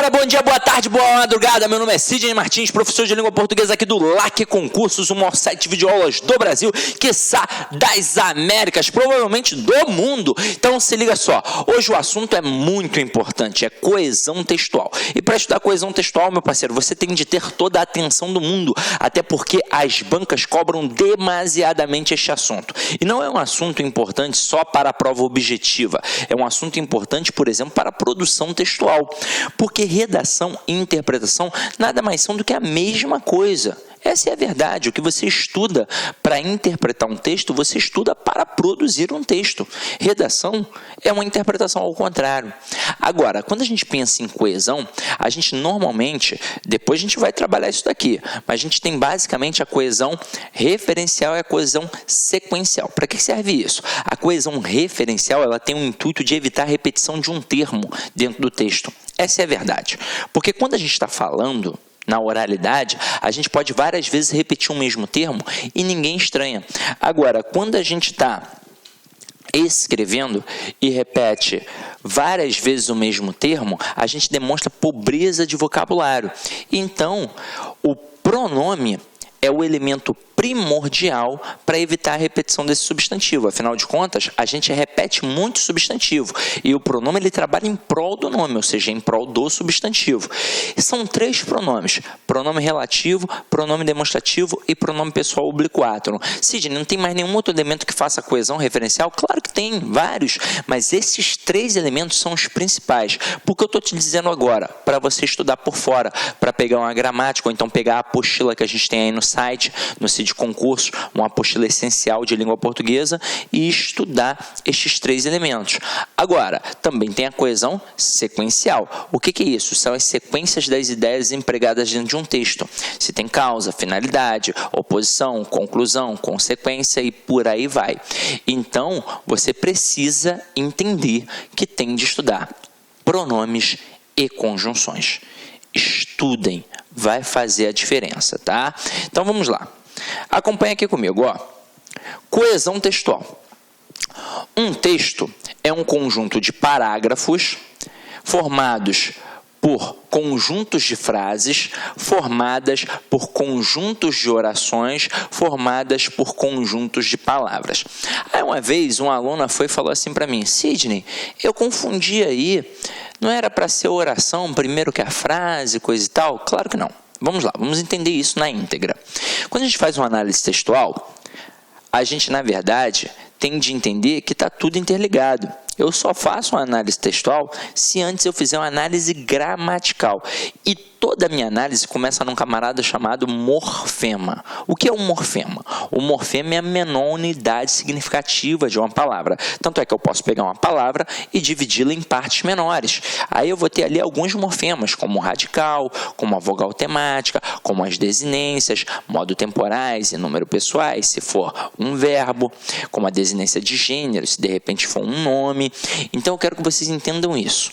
Galera, bom dia, boa tarde, boa madrugada. Meu nome é Sidney Martins, professor de língua portuguesa aqui do LAC Concursos, o maior site de videoaulas do Brasil, quiçá das Américas, provavelmente do mundo. Então se liga só, hoje o assunto é muito importante, é coesão textual. E para estudar coesão textual, meu parceiro, você tem de ter toda a atenção do mundo, até porque as bancas cobram demasiadamente este assunto. E não é um assunto importante só para a prova objetiva, é um assunto importante, por exemplo, para a produção textual. Porque redação e interpretação nada mais são do que a mesma coisa. Essa é a verdade. O que você estuda para interpretar um texto, você estuda para produzir um texto. Redação é uma interpretação ao contrário. Agora, quando a gente pensa em coesão, a gente normalmente, depois a gente vai trabalhar isso daqui, mas a gente tem basicamente a coesão referencial e a coesão sequencial. Para que serve isso? A coesão referencial, ela tem o intuito de evitar a repetição de um termo dentro do texto. Essa é a verdade. Porque quando a gente está falando na oralidade, a gente pode várias vezes repetir um mesmo termo e ninguém estranha. Agora, quando a gente está escrevendo e repete várias vezes o mesmo termo, a gente demonstra pobreza de vocabulário. Então, o pronome é o elemento primordial para evitar a repetição desse substantivo. Afinal de contas, a gente repete muito substantivo e o pronome ele trabalha em prol do nome, ou seja, em prol do substantivo. E são três pronomes: pronome relativo, pronome demonstrativo e pronome pessoal obliquátono. Sidney, não tem mais nenhum outro elemento que faça coesão referencial? Claro que tem, vários, mas esses três elementos são os principais. Porque eu estou te dizendo agora, para você estudar por fora, para pegar uma gramática, ou então pegar a apostila que a gente tem aí no site, no site de concurso, uma apostila essencial de língua portuguesa, e estudar estes três elementos. Agora, também tem a coesão sequencial. O que é isso? São as sequências das ideias empregadas dentro de um texto. Se tem causa, finalidade, oposição, conclusão, consequência e por aí vai. Então, você precisa entender que tem de estudar pronomes e conjunções. Estudem, vai fazer a diferença, tá? Então, vamos lá. Acompanha aqui comigo, ó. Coesão textual. Um texto é um conjunto de parágrafos formados por conjuntos de frases, formadas por conjuntos de orações, formadas por conjuntos de palavras. Aí uma vez uma aluna foi e falou assim para mim: Sidney, eu confundi aí, não era para ser oração primeiro que a frase, coisa e tal? Claro que não. Vamos lá, vamos entender isso na íntegra. Quando a gente faz uma análise textual, a gente, na verdade, tem de entender que está tudo interligado. Eu só faço uma análise textual se antes eu fizer uma análise gramatical. E toda a minha análise começa num camarada chamado morfema. O que é um morfema? O morfema é a menor unidade significativa de uma palavra. Tanto é que eu posso pegar uma palavra e dividi-la em partes menores. Aí eu vou ter ali alguns morfemas, como o radical, como a vogal temática, como as desinências, modo temporais e número pessoais, se for um verbo, como a desinência de gênero, se de repente for um nome. Então eu quero que vocês entendam isso.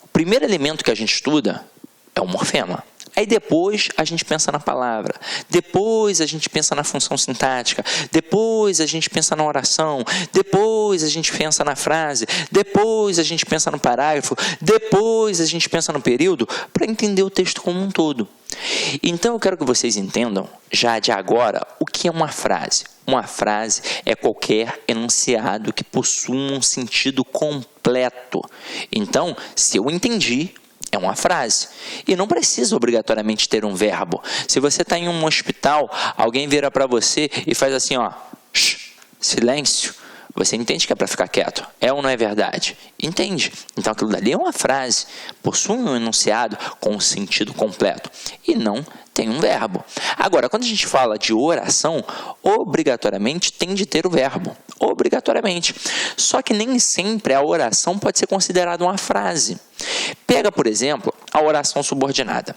O primeiro elemento que a gente estuda é o morfema. Aí depois a gente pensa na palavra, depois a gente pensa na função sintática, depois a gente pensa na oração, depois a gente pensa na frase, depois a gente pensa no parágrafo, depois a gente pensa no período, para entender o texto como um todo. Então eu quero que vocês entendam, já de agora, o que é uma frase. Uma frase é qualquer enunciado que possua um sentido completo. Então, se eu entendi, é uma frase. E não precisa obrigatoriamente ter um verbo. Se você está em um hospital, alguém vira para você e faz assim, ó, silêncio. Você entende que é para ficar quieto? É ou não é verdade? Entende. Então aquilo dali é uma frase. Possui um enunciado com um sentido completo. E não tem um verbo. Agora, quando a gente fala de oração, obrigatoriamente tem de ter o verbo. Obrigatoriamente. Só que nem sempre a oração pode ser considerada uma frase. Pega, por exemplo, a oração subordinada.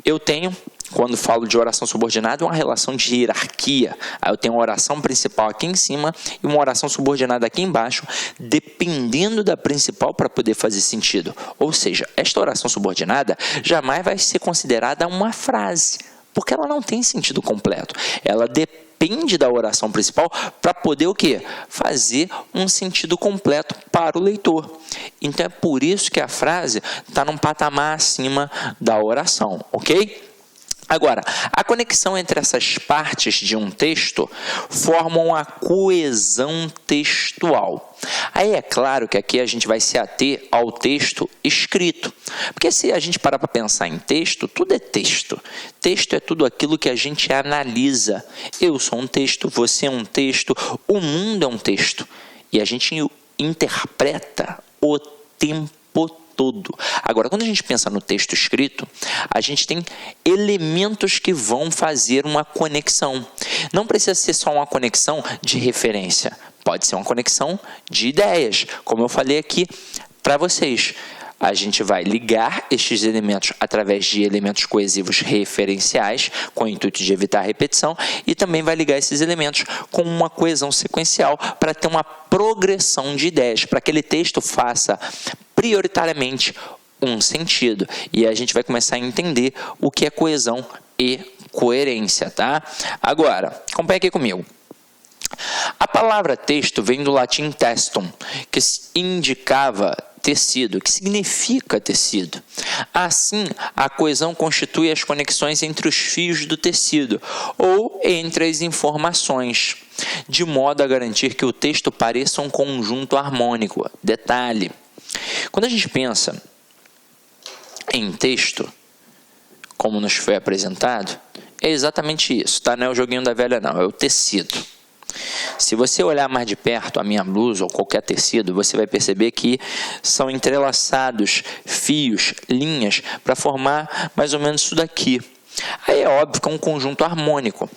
Eu tenho, quando falo de oração subordinada, uma relação de hierarquia. Aí eu tenho uma oração principal aqui em cima e uma oração subordinada aqui embaixo, dependendo da principal para poder fazer sentido. Ou seja, esta oração subordinada jamais vai ser considerada uma frase, porque ela não tem sentido completo. Ela depende depende da oração principal para poder o quê? Fazer um sentido completo para o leitor. Então é por isso que a frase está num patamar acima da oração, ok? Agora, a conexão entre essas partes de um texto formam a coesão textual. Aí é claro que aqui a gente vai se ater ao texto escrito, porque se a gente parar para pensar em texto, tudo é texto. Texto é tudo aquilo que a gente analisa. Eu sou um texto, você é um texto, o mundo é um texto. E a gente interpreta o tempo todo. Agora, quando a gente pensa no texto escrito, a gente tem elementos que vão fazer uma conexão. Não precisa ser só uma conexão de referência, pode ser uma conexão de ideias, como eu falei aqui para vocês. A gente vai ligar estes elementos através de elementos coesivos referenciais, com o intuito de evitar a repetição, e também vai ligar esses elementos com uma coesão sequencial para ter uma progressão de ideias, para que aquele texto faça prioritariamente um sentido. E a gente vai começar a entender o que é coesão e coerência, tá? Agora, acompanha aqui comigo. A palavra texto vem do latim testum, que indicava tecido, que significa tecido. Assim, a coesão constitui as conexões entre os fios do tecido ou entre as informações, de modo a garantir que o texto pareça um conjunto harmônico. Detalhe: quando a gente pensa em texto, como nos foi apresentado, é exatamente isso, tá? Não é o joguinho da velha, não, é o tecido. Se você olhar mais de perto a minha blusa ou qualquer tecido, você vai perceber que são entrelaçados fios, linhas, para formar mais ou menos isso daqui. Aí é óbvio que é um conjunto harmônico.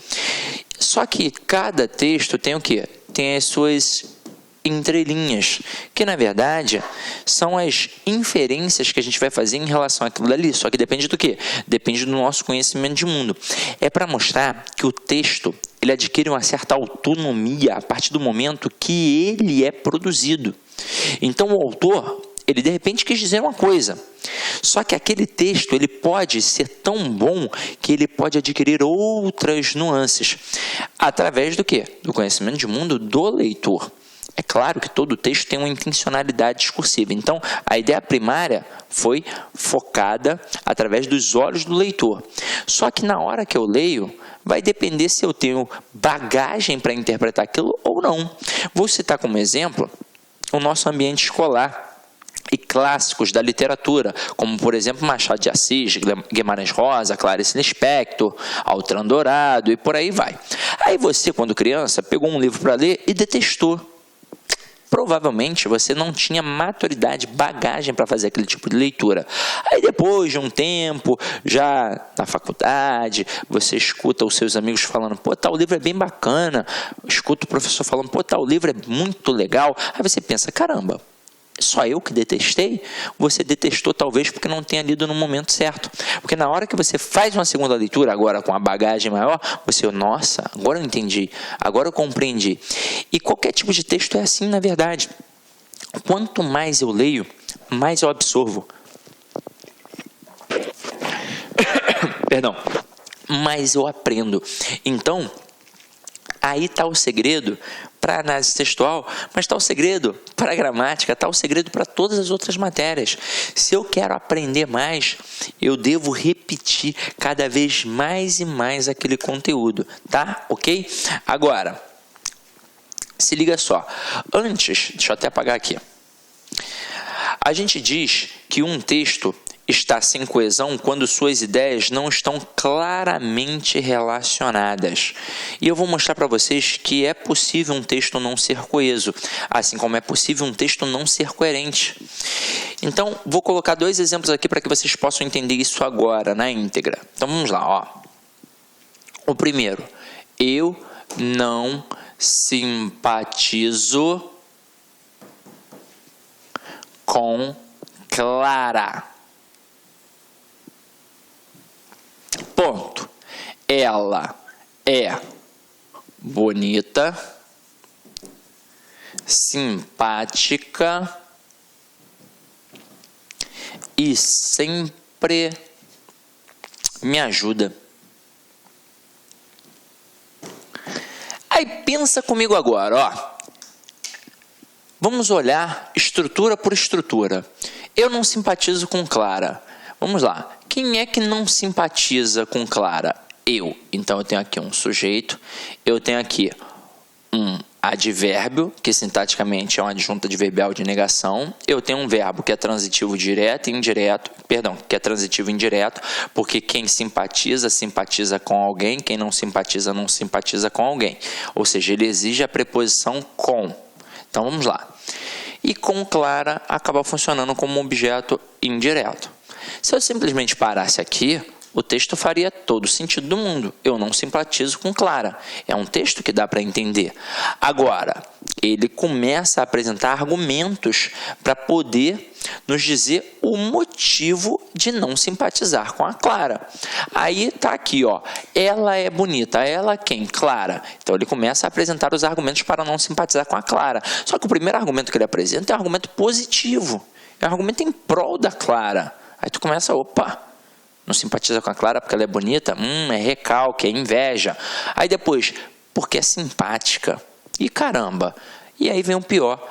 Só que cada texto tem o quê? Tem as suas entrelinhas, que na verdade são as inferências que a gente vai fazer em relação àquilo dali, só que depende do quê? Depende do nosso conhecimento de mundo. É para mostrar que o texto ele adquire uma certa autonomia a partir do momento que ele é produzido. Então o autor, ele de repente quis dizer uma coisa, só que aquele texto ele pode ser tão bom que ele pode adquirir outras nuances, através do quê? Do conhecimento de mundo do leitor. É claro que todo texto tem uma intencionalidade discursiva. Então, a ideia primária foi focada através dos olhos do leitor. Só que na hora que eu leio, vai depender se eu tenho bagagem para interpretar aquilo ou não. Vou citar como exemplo o nosso ambiente escolar e clássicos da literatura, como, por exemplo, Machado de Assis, Guimarães Rosa, Clarice Lispector, Altran Dourado e por aí vai. Aí você, quando criança, pegou um livro para ler e detestou. Provavelmente você não tinha maturidade, bagagem para fazer aquele tipo de leitura. Aí depois de um tempo, já na faculdade, você escuta os seus amigos falando, pô, tal livro é bem bacana. Escuta o professor falando, pô, tal livro é muito legal. Aí você pensa, caramba, só eu que detestei? Você detestou talvez porque não tenha lido no momento certo. Porque na hora que você faz uma segunda leitura, agora com a bagagem maior, você, nossa, agora eu entendi, agora eu compreendi. E qualquer tipo de texto é assim, na verdade. Quanto mais eu leio, mais eu absorvo. Perdão. Mais eu aprendo. Então, aí está o segredo para a análise textual, mas está o segredo para a gramática, está o segredo para todas as outras matérias. Se eu quero aprender mais, eu devo repetir cada vez mais e mais aquele conteúdo, tá? Ok? Agora, se liga só. Antes, deixa eu até apagar aqui. A gente diz que um texto está sem coesão quando suas ideias não estão claramente relacionadas. E eu vou mostrar para vocês que é possível um texto não ser coeso, assim como é possível um texto não ser coerente. Então, vou colocar 2 exemplos aqui para que vocês possam entender isso agora, na íntegra. Então, vamos lá, ó. O primeiro, eu não simpatizo com Clara. Ponto. Ela é bonita, simpática e sempre me ajuda. Aí pensa comigo agora, ó. Vamos olhar estrutura por estrutura. Eu não simpatizo com Clara. Vamos lá. Quem é que não simpatiza com Clara? Eu. Então eu tenho aqui um sujeito, eu tenho aqui um advérbio, que sintaticamente é uma adjunta adverbial de negação. Eu tenho um verbo que é transitivo direto e indireto, que é transitivo indireto, porque quem simpatiza, simpatiza com alguém, quem não simpatiza, não simpatiza com alguém. Ou seja, ele exige a preposição com. Então vamos lá. E com Clara acaba funcionando como um objeto indireto. Se eu simplesmente parasse aqui, o texto faria todo o sentido do mundo. Eu não simpatizo com Clara. É um texto que dá para entender. Agora, ele começa a apresentar argumentos para poder nos dizer o motivo de não simpatizar com a Clara. Aí tá aqui, ó. Ela é bonita. Ela quem? Clara. Então ele começa a apresentar os argumentos para não simpatizar com a Clara. Só que o primeiro argumento que ele apresenta é um argumento positivo. É um argumento em prol da Clara. Aí tu começa, opa, não simpatiza com a Clara porque ela é bonita? É recalque, é inveja. Aí depois, porque é simpática. E caramba, e aí vem o pior.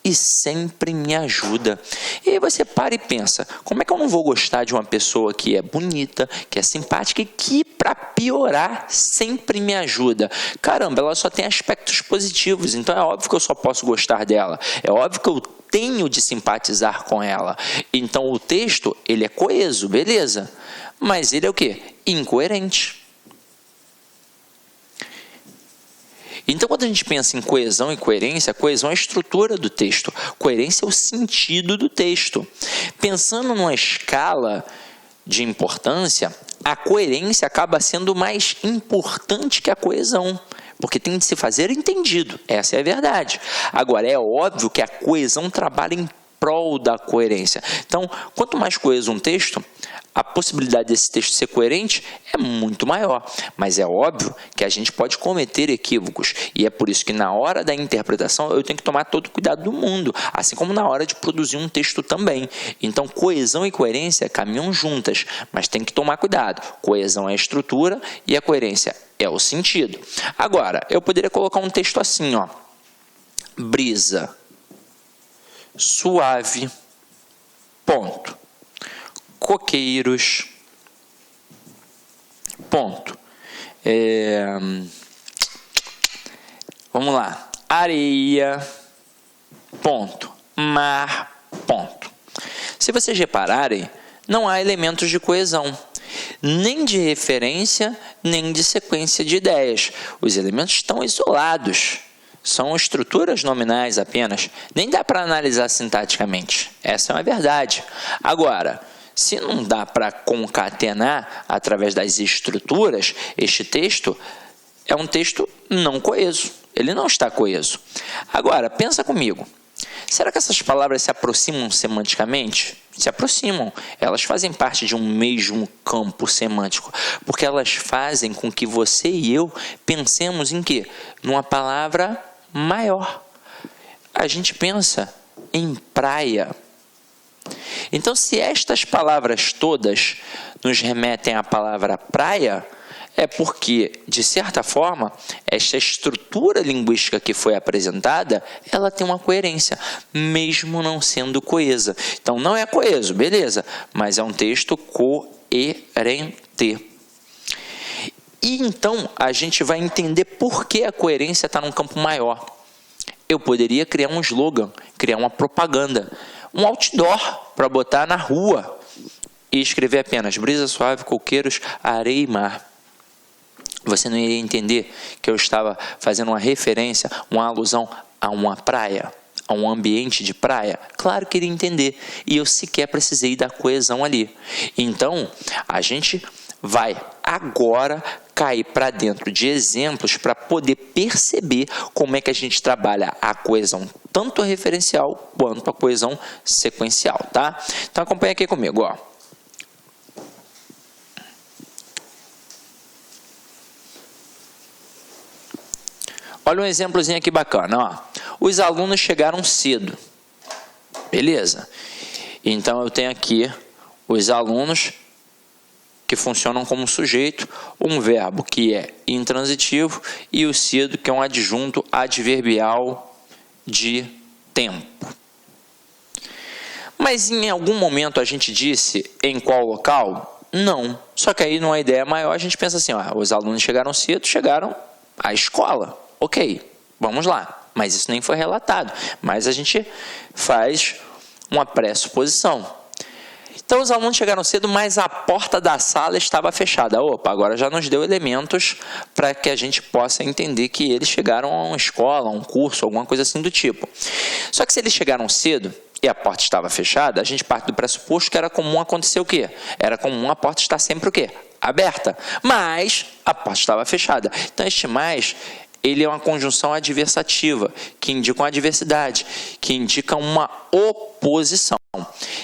E sempre me ajuda. E aí você para e pensa, como é que eu não vou gostar de uma pessoa que é bonita, que é simpática e que, para piorar, sempre me ajuda? Caramba, ela só tem aspectos positivos, então é óbvio que eu só posso gostar dela. É óbvio que eu tenho de simpatizar com ela. Então o texto, ele é coeso, beleza. Mas ele é o quê? Incoerente. Então, quando a gente pensa em coesão e coerência, coesão é a estrutura do texto, coerência é o sentido do texto. Pensando numa escala de importância, a coerência acaba sendo mais importante que a coesão, porque tem de se fazer entendido, essa é a verdade. Agora, é óbvio que a coesão trabalha em prol da coerência. Então, quanto mais coeso um texto, a possibilidade desse texto ser coerente é muito maior. Mas é óbvio que a gente pode cometer equívocos. E é por isso que na hora da interpretação eu tenho que tomar todo o cuidado do mundo. Assim como na hora de produzir um texto também. Então coesão e coerência caminham juntas. Mas tem que tomar cuidado. Coesão é a estrutura e a coerência é o sentido. Agora, eu poderia colocar um texto assim, ó. Brisa. Suave. Ponto. Coqueiros, ponto. Vamos lá. Areia, ponto. Mar, ponto. Se vocês repararem, não há elementos de coesão, nem de referência, nem de sequência de ideias. Os elementos estão isolados. São estruturas nominais apenas. Nem dá para analisar sintaticamente. Essa é uma verdade. Agora, se não dá para concatenar através das estruturas, este texto é um texto não coeso. Ele não está coeso. Agora, pensa comigo. Será que essas palavras se aproximam semanticamente? Se aproximam. Elas fazem parte de um mesmo campo semântico. Porque elas fazem com que você e eu pensemos em quê? Numa palavra maior. A gente pensa em praia. Então, se estas palavras todas nos remetem à palavra praia, é porque, de certa forma, esta estrutura linguística que foi apresentada, ela tem uma coerência, mesmo não sendo coesa. Então, não é coeso, beleza, mas é um texto coerente. E então, a gente vai entender por que a coerência está num campo maior. Eu poderia criar um slogan, criar uma propaganda, um outdoor para botar na rua e escrever apenas brisa suave, coqueiros, areia e mar. Você não iria entender que eu estava fazendo uma referência, uma alusão a uma praia, a um ambiente de praia? Claro que iria entender. E eu sequer precisei da coesão ali. Então, a gente vai agora cair para dentro de exemplos para poder perceber como é que a gente trabalha a coesão, tanto a referencial quanto a coesão sequencial, tá? Então acompanha aqui comigo, ó. Olha um exemplozinho aqui bacana, ó. Os alunos chegaram cedo. Beleza? Então eu tenho aqui os alunos que funcionam como sujeito, um verbo que é intransitivo e o sido, que é um adjunto adverbial de tempo. Mas em algum momento a gente disse em qual local? Não. Só que aí numa ideia maior a gente pensa assim, os alunos chegaram cedo, chegaram à escola. Ok, vamos lá. Mas isso nem foi relatado. Mas a gente faz uma pressuposição. Então, os alunos chegaram cedo, mas a porta da sala estava fechada. Opa, agora já nos deu elementos para que a gente possa entender que eles chegaram a uma escola, a um curso, alguma coisa assim do tipo. Só que se eles chegaram cedo e a porta estava fechada, a gente parte do pressuposto que era comum acontecer o quê? Era comum a porta estar sempre o quê? Aberta. Mas a porta estava fechada. Então, este mais, ele é uma conjunção adversativa, que indica uma adversidade, que indica uma oposição.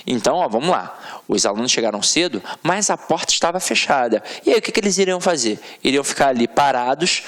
Então, vamos lá. Os alunos chegaram cedo, mas a porta estava fechada. E aí, o que eles iriam fazer? Iriam ficar ali parados,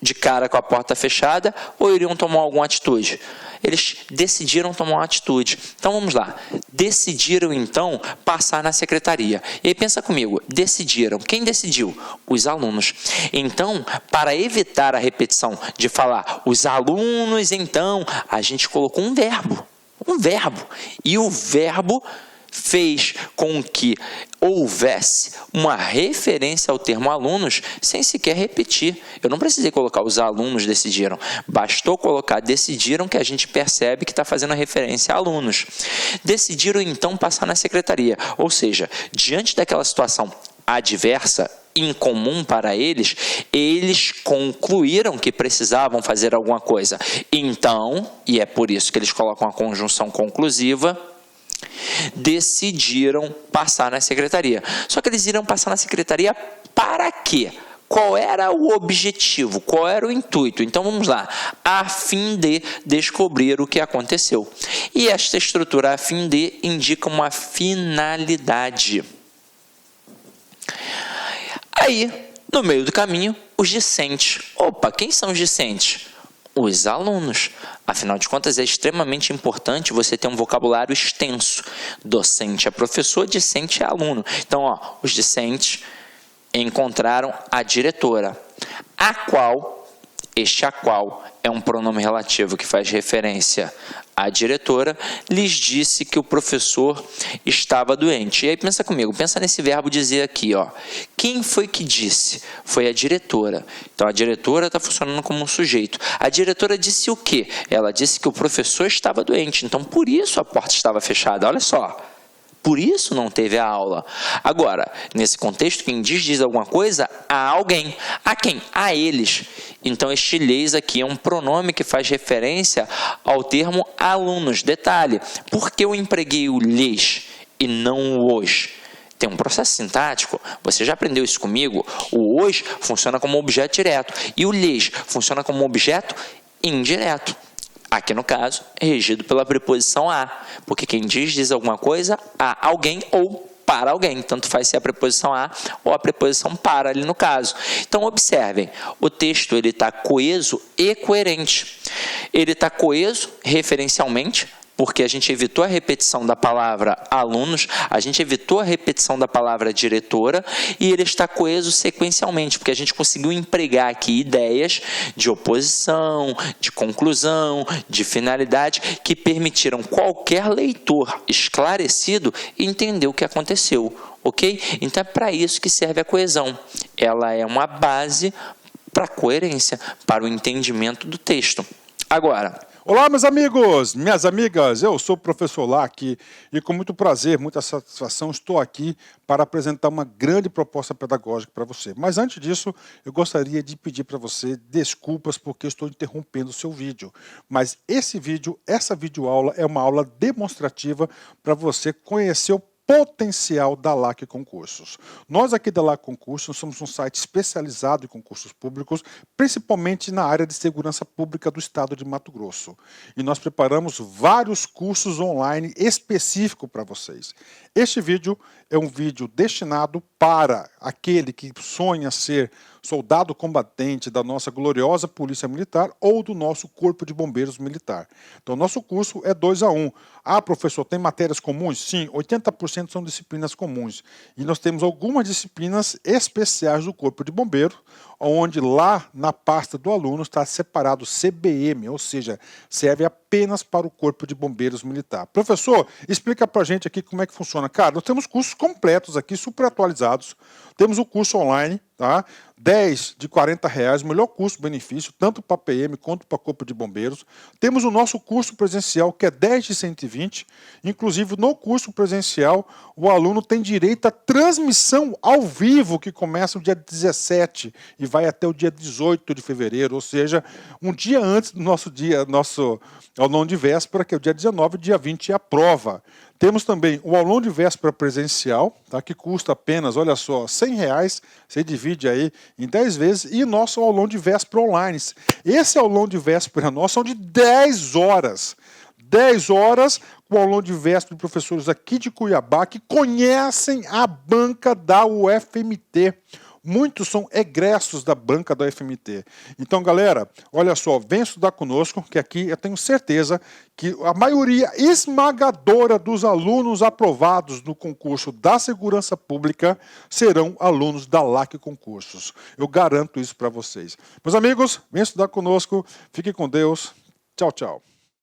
de cara com a porta fechada, ou iriam tomar alguma atitude? Eles decidiram tomar uma atitude. Então, vamos lá. Decidiram, então, passar na secretaria. E aí, pensa comigo. Decidiram. Quem decidiu? Os alunos. Então, para evitar a repetição de falar os alunos, então, a gente colocou um verbo. Um verbo. E o verbo fez com que houvesse uma referência ao termo alunos sem sequer repetir. Eu não precisei colocar os alunos decidiram. Bastou colocar decidiram, que a gente percebe que está fazendo a referência a alunos. Decidiram então passar na secretaria. Ou seja, diante daquela situação adversa, incomum para eles, eles concluíram que precisavam fazer alguma coisa. Então, e é por isso que eles colocam a conjunção conclusiva, decidiram passar na secretaria. Só que eles iriam passar na secretaria para quê? Qual era o objetivo? Qual era o intuito? Então, vamos lá. A fim de descobrir o que aconteceu. E esta estrutura, a fim de, indica uma finalidade. Aí, no meio do caminho, os discentes. Opa, quem são os discentes? Os alunos. Afinal de contas, é extremamente importante você ter um vocabulário extenso. Docente é professor, discente é aluno. Então, os discentes encontraram a diretora, a qual é um pronome relativo que faz referência à diretora, lhes disse que o professor estava doente. E aí pensa comigo, pensa nesse verbo dizer aqui, Quem foi que disse? Foi a diretora. Então a diretora está funcionando como um sujeito. A diretora disse o quê? Ela disse que o professor estava doente, então por isso a porta estava fechada. Olha só. Por isso não teve a aula. Agora, nesse contexto, quem diz alguma coisa a alguém. A quem? A eles. Então, este lhes aqui é um pronome que faz referência ao termo alunos. Detalhe, por que eu empreguei o lhes e não o os? Tem um processo sintático, você já aprendeu isso comigo. O os funciona como objeto direto e o lhes funciona como objeto indireto. Aqui, no caso, é regido pela preposição a, porque quem diz alguma coisa a alguém ou para alguém. Tanto faz se é a preposição a ou a preposição para ali no caso. Então, observem, o texto está coeso e coerente. Ele está coeso referencialmente, porque a gente evitou a repetição da palavra alunos, a gente evitou a repetição da palavra diretora, e ele está coeso sequencialmente, porque a gente conseguiu empregar aqui ideias de oposição, de conclusão, de finalidade, que permitiram qualquer leitor esclarecido entender o que aconteceu, ok? Então é para isso que serve a coesão. Ela é uma base para a coerência, para o entendimento do texto. Agora, olá, meus amigos, minhas amigas, eu sou o professor Lac e com muito prazer, muita satisfação, estou aqui para apresentar uma grande proposta pedagógica para você. Mas antes disso, eu gostaria de pedir para você desculpas porque estou interrompendo o seu vídeo. Mas esse vídeo, essa videoaula é uma aula demonstrativa para você conhecer o potencial da LAC Concursos. Nós aqui da LAC Concursos somos um site especializado em concursos públicos, principalmente na área de segurança pública do estado de Mato Grosso. E nós preparamos vários cursos online específicos para vocês. Este vídeo é um vídeo destinado para aquele que sonha ser soldado combatente da nossa gloriosa Polícia Militar ou do nosso Corpo de Bombeiros Militar. Então, nosso curso é 2 a 1. Ah, professor, tem matérias comuns? Sim, 80% são disciplinas comuns. E nós temos algumas disciplinas especiais do Corpo de Bombeiros, onde lá na pasta do aluno está separado CBM, ou seja, serve apenas para o Corpo de Bombeiros Militar. Professor, explica pra gente aqui como é que funciona. Cara, nós temos cursos completos aqui, super atualizados. Temos o curso online, tá? 10 de R$40, melhor custo-benefício, tanto para PM quanto para Corpo de Bombeiros. Temos o nosso curso presencial, que é 10 de 120. Inclusive, no curso presencial, o aluno tem direito à transmissão ao vivo, que começa no dia 17 e vai até o dia 18 de fevereiro, ou seja, um dia antes do nosso aulão de véspera, que é o dia 19, dia 20 é a prova. Temos também o aulão de véspera presencial, tá, que custa apenas, olha só, R$100, você divide aí em 10 vezes, e nosso aulão de véspera online. Esse aulão de véspera nosso são de 10 horas. 10 horas com o aulão de véspera de professores aqui de Cuiabá que conhecem a banca da UFMT. Muitos são egressos da banca da UFMT. Então, galera, olha só, vem estudar conosco, que aqui eu tenho certeza que a maioria esmagadora dos alunos aprovados no concurso da Segurança Pública serão alunos da LAC Concursos. Eu garanto isso para vocês. Meus amigos, vem estudar conosco, fique com Deus. Tchau, tchau.